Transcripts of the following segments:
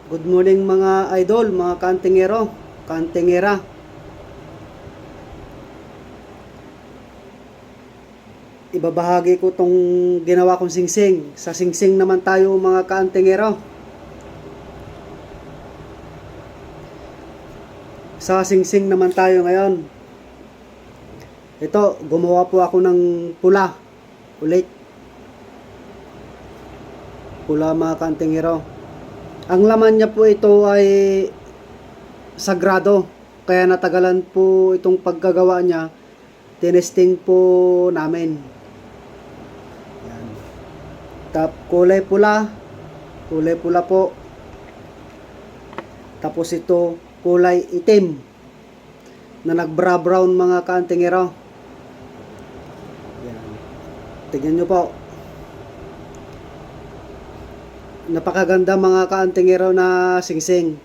Good morning mga idol, mga kantingero, kantingera. Ibabahagi ko tong ginawa kong singsing. Sa singsing naman tayo mga kantingero. Sa singsing naman tayo ngayon. Ito, gumawa po ako ng pula. Ulit. Pula mga kantingero. Ang laman niya po ito ay sagrado. Kaya natagalan po itong pagkagawa niya. Tinesting po namin. Yan. Kulay pula. Kulay pula po. Tapos ito kulay itim na nagbra-brown mga kaantingero. Yan. Tingnan nyo po. Napakaganda mga kaantingero na singsing.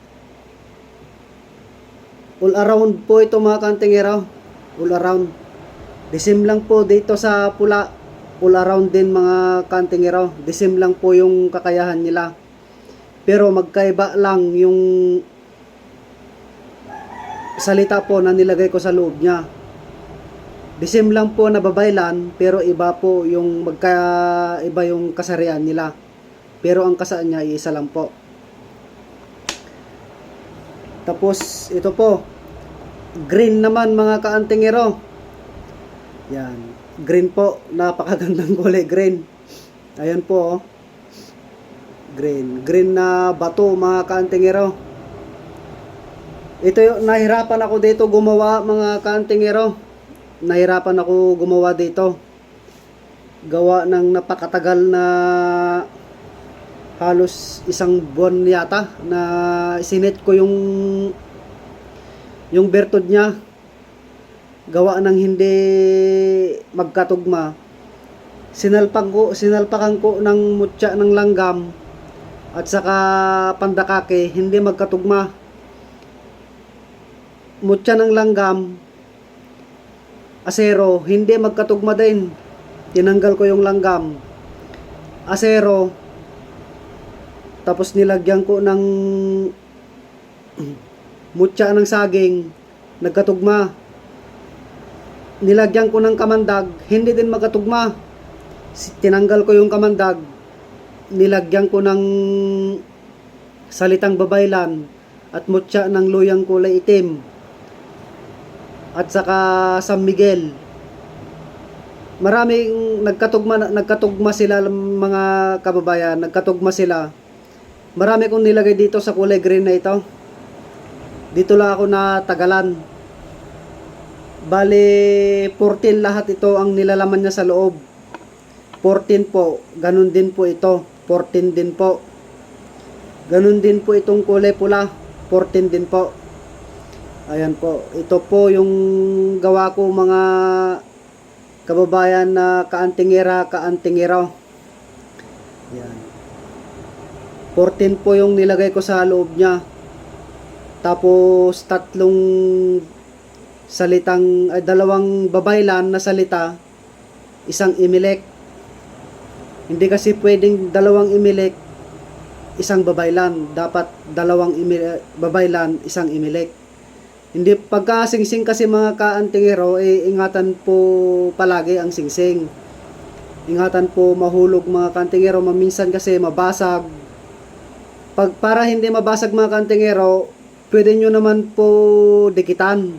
All around po ito mga kaantingero. All around. Disim lang po dito sa pula. All around din mga kaantingero. Disim lang po yung kakayahan nila. Pero magkaiba lang yung salita po na nilagay ko sa loob niya. Disim lang po na babaylan, pero iba po yung iba yung kasarian nila. Pero ang kasaan niya ay isa lang po. Tapos ito po, green naman mga kaantingero. Yan, green po, napakagandang kulay green. Ayan po, oh. Green na bato mga kaantingero. Ito yung nahirapan ako dito gumawa mga kaantingero. Nahirapan ako gumawa dito. Gawa ng napakatagal na halos isang buwan yata na sinet ko yung bertud niya. Gawa ng hindi magkatugma. Sinalpakan ko ng mutya ng langgam at saka pandakake, hindi magkatugma. Mutya ng langgam, asero, hindi magkatugma din. Tinanggal ko yung langgam, asero, tapos nilagyan ko ng mutya ng saging, nagkatugma. Nilagyan ko ng kamandag, hindi din magkatugma. Tinanggal ko yung kamandag, nilagyan ko ng salitang babaylan at mutya ng luyang kulay itim at saka San Miguel. Maraming nagkatugma sila mga kababayan, nagkatugma sila. Marami kong nilagay dito sa kulay green na ito. Dito lang ako natagalan. Bali 14 lahat ito ang nilalaman niya sa loob. 14 po, ganun din po ito. 14 din po. Ganun din po itong kulay pula. 14 din po. Ayan po. Ito po yung gawa ko mga kababayan na kaantingera, kaantingero. Yan. 14 po yung nilagay ko sa loob niya. Tapos dalawang babaylan na salita, isang imilek. Hindi kasi pwedeng dalawang imilek, isang babaylan. Dapat dalawang babaylan, isang imilek. Hindi pagka singsing kasi mga kaantingero, ingatan po palagi ang singsing. Ingatan po mahulog mga kaantingero, maminsan kasi mabasag. Para hindi mabasag mga kaantingero, pwede nyo naman po dikitan.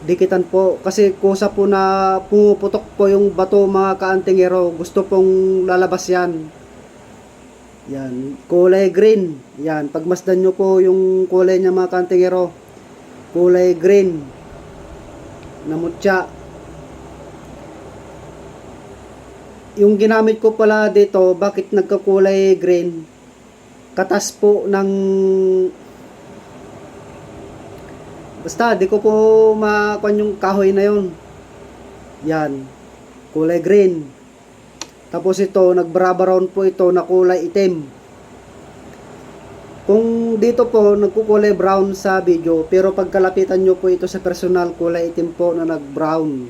Dikitan po kasi kusa po na pumuputok po yung bato mga kaantingero. Gusto pong lalabas yan. Yan, kulay green. Yan, pagmasdan nyo po yung kulay niya mga kaantingero. Kulay green na mutya. Yung ginamit ko pala dito, bakit nagkakulay green? Katas po ng basta di ko po makuha yung kahoy na yon. Yan, kulay green. Tapos ito, nagbra-brown po ito na kulay itim. Kung dito po, nagkukulay brown sa video, pero pagkalapitan nyo po ito sa personal, kulay itim po na nag-brown.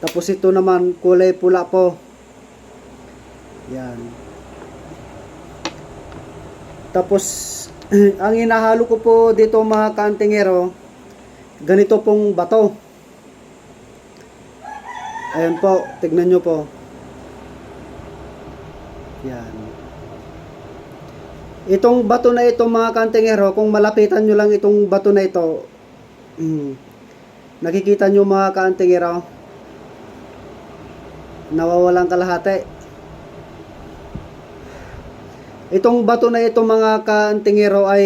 Tapos ito naman, kulay pula po. Yan. Tapos, ang hinahalo ko po dito mga kaantingero, ganito pong bato. Ayan po, tignan nyo po. Yan. Itong bato na ito mga kaantingero, kung malapitan nyo lang itong bato na ito, nakikita nyo mga kaantingero, nawawalang kalahati. Itong bato na ito mga kaantingero ay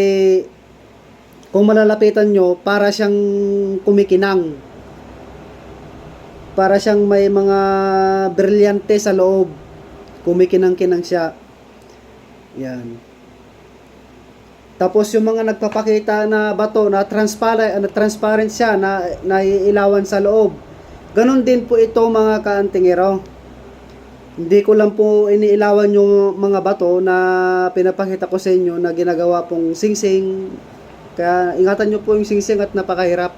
kung malalapitan nyo, para siyang kumikinang. Para siyang may mga brilyante sa loob. Kumikinang-kinang siya. Yan. Tapos yung mga nagpapakita na bato na transparent siya, na naiilawan sa loob. Ganon din po ito mga kaantingero. Hindi ko lang po iniilawan yung mga bato na pinapakita ko sa inyo na ginagawa pong singsing. Kaya ingatan nyo po yung singsing at napakahirap.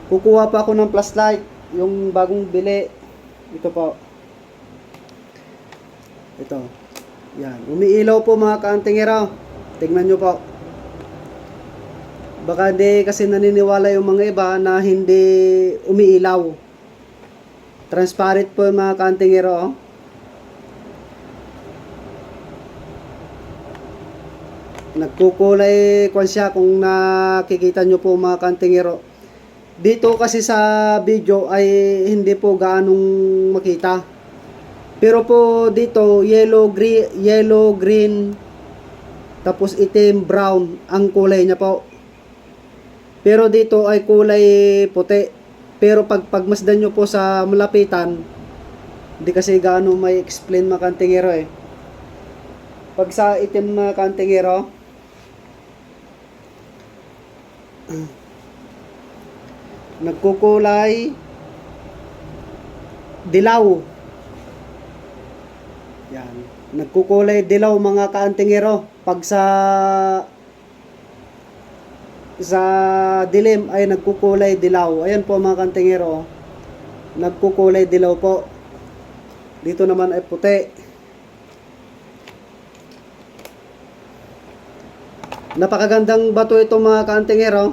Kukuha pa ako ng flashlight, yung bagong bili. Ito po. Ito. Yan. Umiilaw po mga kaantingero. Tingnan nyo po. Baka di kasi naniniwala yung mga iba na hindi umiilaw. Transparent po yung mga kaantingero. Oh. Nagkukulay kwan siya kung nakikita nyo po mga kaantingero. Dito kasi sa video ay hindi po gaanong makita. Pero po dito yellow, green, tapos itim, brown ang kulay niya po. Pero dito ay kulay puti. Pero pagmasdan nyo po sa malapitan, hindi kasi gaano may explain mga kaantingero eh. Pag sa itim na kaantingero, nagkukulay dilaw. Yan. Nagkukulay dilaw mga kaantingero. Pag sa dilim ay nagkukulay dilaw. Ayan po mga kaantingero. Nagkukulay dilaw po. Dito naman ay puti. Napakagandang bato ito mga kaantingero.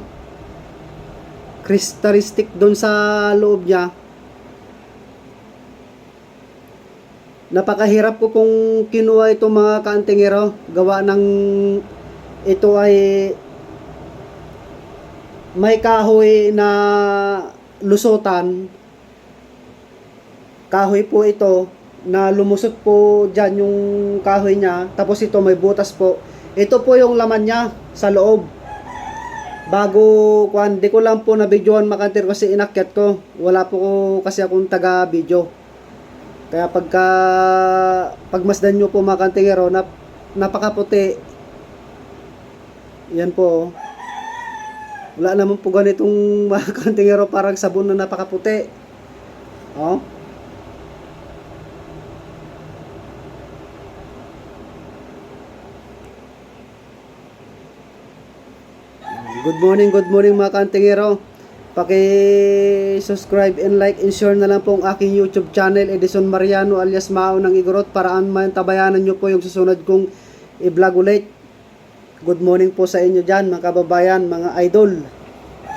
Crystallistic doon sa loob niya. Napakahirap ko kung kinuha ito mga kaantingero. Gawa ng ito ay may kahoy na lusutan. Kahoy po ito na lumusot po dyan yung kahoy niya. Tapos ito may butas po. Ito po yung laman niya sa loob. Bago di ko lang po na videoan makantir kasi inakyat ko. Wala po kasi akong taga video. Kaya pagmasdan nyo po mga kaantingero, napakaputi. Yan po. Wala naman po ganitong mga kaantingero, parang sabon na napakaputi. Oh. Good morning mga kaantingero. Paki-subscribe and like and share na lang po ang aking YouTube channel, Edison Mariano alias Mao ng Igorot, para tabayanan nyo po yung susunod kong i-vlog ulit. Good morning po sa inyo dyan mga kababayan, mga idol.